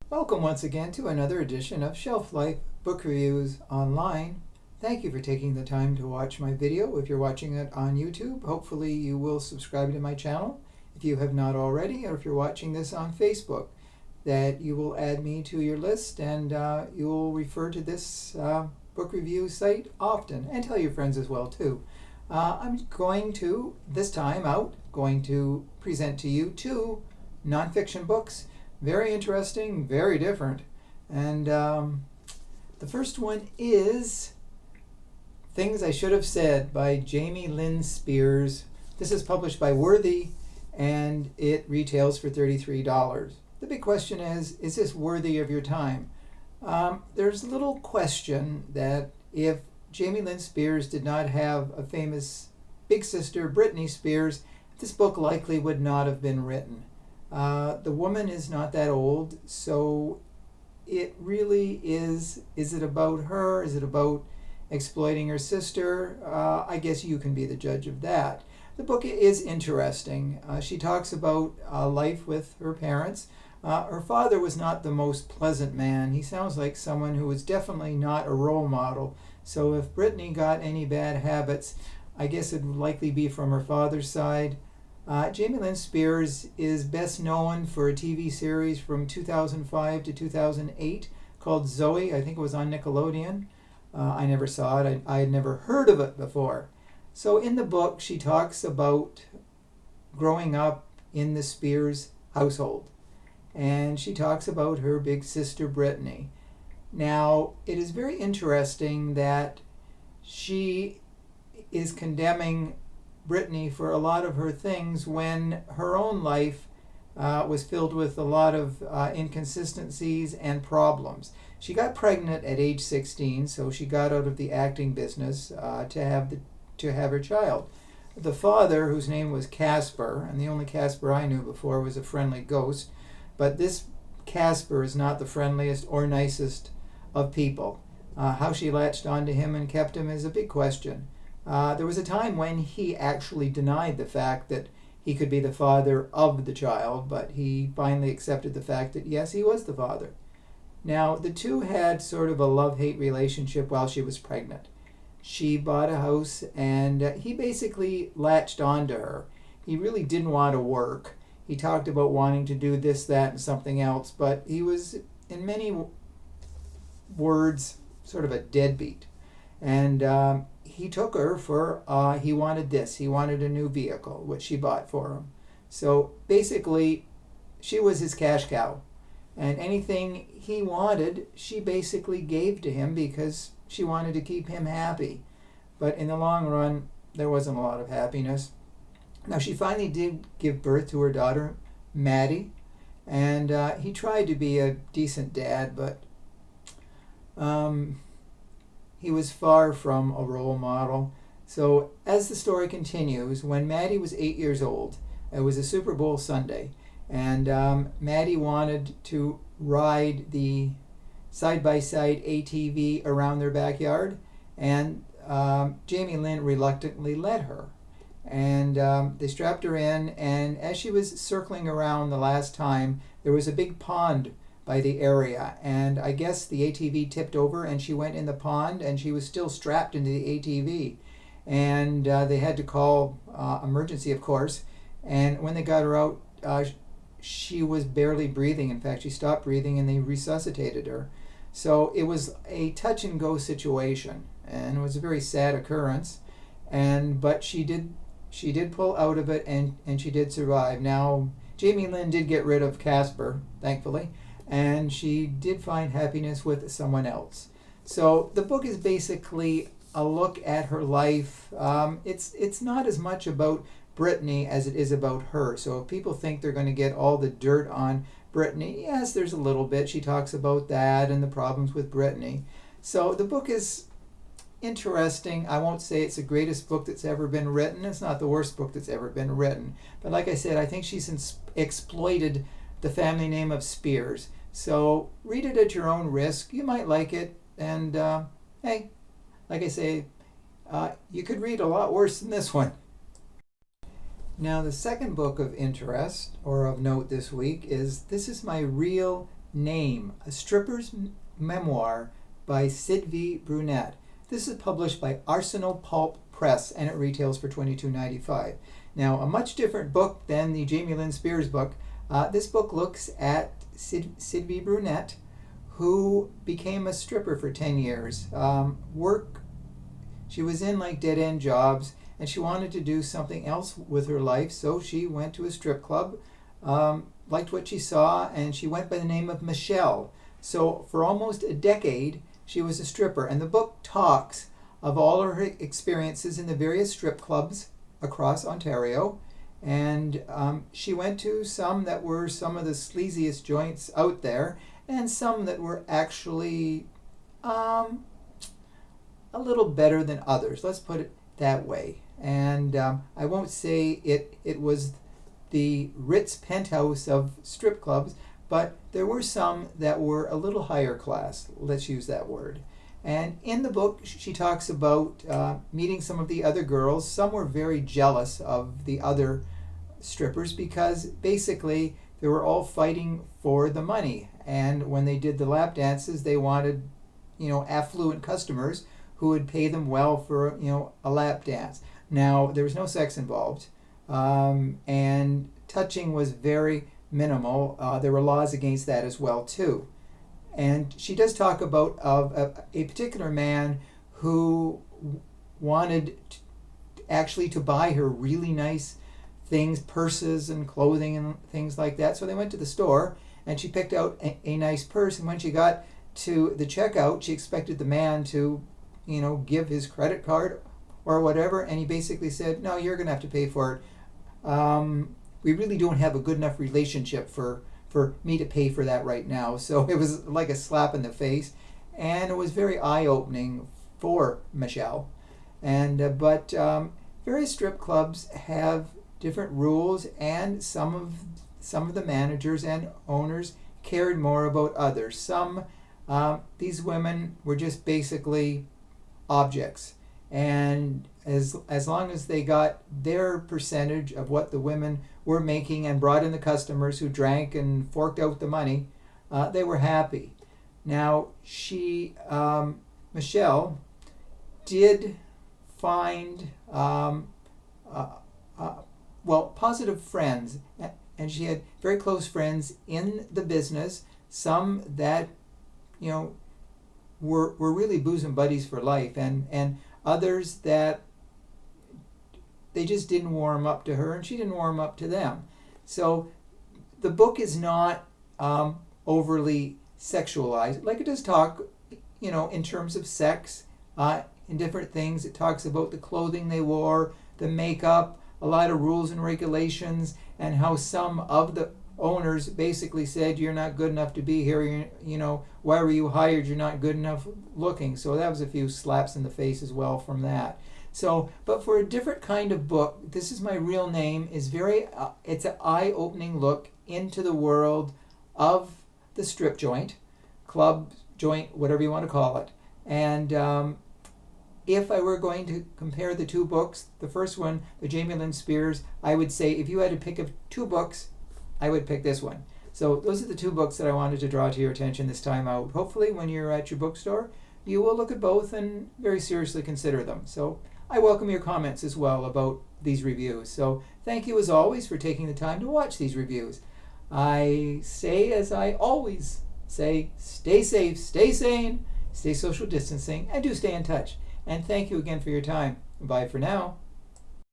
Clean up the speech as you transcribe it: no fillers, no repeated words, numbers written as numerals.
Welcome once again to another edition of Shelf Life Book Reviews Online. Thank you for taking the time to watch my video. If you're watching it on YouTube, hopefully you will subscribe to my channel if you have not already, or if you're watching this on Facebook, that you will add me to your list and you will refer to this book review site often, and tell your friends as well too. I'm going to, this time out, going to present to you two nonfiction books. Very interesting, very different. And the first one is Things I Should Have Said by Jamie Lynn Spears. This is published by Worthy and it retails for $33. The big question is this worthy of your time? There's little question that if Jamie Lynn Spears did not have a famous big sister, Britney Spears, this book likely would not have been written. The woman is not that old, so it really is it about her? Is it about exploiting her sister? I guess you can be the judge of that. The book is interesting. She talks about life with her parents. Her father was not the most pleasant man. He sounds like someone who was definitely not a role model. So if Brittany got any bad habits, I guess it would likely be from her father's side. Jamie Lynn Spears is best known for a TV series from 2005 to 2008 called Zoe. I think it was on Nickelodeon. I never saw it. I had never heard of it before. So in the book, she talks about growing up in the Spears household. And she talks about her big sister, Brittany. Now, it is very interesting that she is condemning Brittany for a lot of her things when her own life was filled with a lot of inconsistencies and problems. She got pregnant at age 16, so she got out of the acting business to have her child. The father, whose name was Casper, and the only Casper I knew before was a friendly ghost, but this Casper is not the friendliest or nicest of people. How she latched onto him and kept him is a big question. There was a time when he actually denied the fact that he could be the father of the child, but he finally accepted the fact that yes, he was the father. Now, the two had sort of a love-hate relationship while she was pregnant. She bought a house and he basically latched onto her. He really didn't want to work. He talked about wanting to do this, that, and something else, but he was, in many words, sort of a deadbeat. And he took her for, he wanted this. He wanted a new vehicle, which she bought for him. So basically, she was his cash cow. And anything he wanted, she basically gave to him because she wanted to keep him happy. But in the long run, there wasn't a lot of happiness. Now, she finally did give birth to her daughter, Maddie. And he tried to be a decent dad, but he was far from a role model. So as the story continues, when Maddie was 8 years old, it was a Super Bowl Sunday, and Maddie wanted to ride the side-by-side ATV around their backyard, and Jamie Lynn reluctantly let her. And they strapped her in, and as she was circling around the last time, there was a big pond by the area, and I guess the ATV tipped over and she went in the pond, and she was still strapped into the ATV, and they had to call emergency, of course. And when they got her out, she was barely breathing. In fact, she stopped breathing and they resuscitated her. So it was a touch and go situation, and it was a very sad occurrence. But she did pull out of it, and she did survive. Now, Jamie Lynn did get rid of Casper, thankfully, and she did find happiness with someone else. So the book is basically a look at her life. It's not as much about Brittany as it is about her. So if people think they're going to get all the dirt on Brittany, yes, there's a little bit. She talks about that and the problems with Brittany. So the book is interesting. I won't say it's the greatest book that's ever been written. It's not the worst book that's ever been written. But like I said, I think she's exploited the family name of Spears. So read it at your own risk. You might like it. And hey, like I say, you could read a lot worse than this one. Now, the second book of interest or of note this week is This Is My Real Name, A Stripper's Memoir by Sylvie Brunet. This is published by Arsenal Pulp Press, and it retails for $22.95. Now, a much different book than the Jamie Lynn Spears book. This book looks at Sylvie Brunet, who became a stripper for 10 years. She was in like dead-end jobs, and she wanted to do something else with her life, so she went to a strip club, liked what she saw, and she went by the name of Michelle. So for almost a decade, she was a stripper, and the book talks of all of her experiences in the various strip clubs across Ontario. And she went to some that were some of the sleaziest joints out there, and some that were actually a little better than others. Let's put it that way. And I won't say it was the Ritz penthouse of strip clubs, but there were some that were a little higher class. Let's use that word. And in the book, she talks about meeting some of the other girls. Some were very jealous of the other strippers because basically they were all fighting for the money. And when they did the lap dances, they wanted, affluent customers who would pay them well for, a lap dance. Now, there was no sex involved, and touching was very minimal. There were laws against that as well, too. And she does talk about a particular man who wanted actually to buy her really nice things, purses and clothing and things like that. So they went to the store, and she picked out a nice purse. And when she got to the checkout, she expected the man to, give his credit card or whatever. And he basically said, "No, you're going to have to pay for it. We really don't have a good enough relationship for me to pay for that right now." So it was like a slap in the face, and it was very eye-opening for Michelle. And but various strip clubs have different rules, and some of the managers and owners cared more about others. Some these women were just basically objects, and as long as they got their percentage of what the women were making and brought in the customers who drank and forked out the money, they were happy. Now, Michelle did find positive friends, and she had very close friends in the business, some that were really bosom buddies for life, and others that they just didn't warm up to her, and she didn't warm up to them. So the book is not overly sexualized. Like, it does talk, in terms of sex, in different things. It talks about the clothing they wore, the makeup, a lot of rules and regulations, and how some of the owners basically said, "You're not good enough to be here. Why were you hired? You're not good enough looking." So that was a few slaps in the face as well from that. So, but for a different kind of book, This Is My Real Name is it's an eye-opening look into the world of the strip joint, club joint, whatever you want to call it. And if I were going to compare the two books, the first one, the Jamie Lynn Spears, I would say if you had to pick of two books, I would pick this one. So those are the two books that I wanted to draw to your attention this time out. Hopefully when you're at your bookstore, you will look at both and very seriously consider them. So I welcome your comments as well about these reviews. So thank you as always for taking the time to watch these reviews. I say, as I always say, stay safe, stay sane, stay social distancing, and do stay in touch. And thank you again for your time. Bye for now.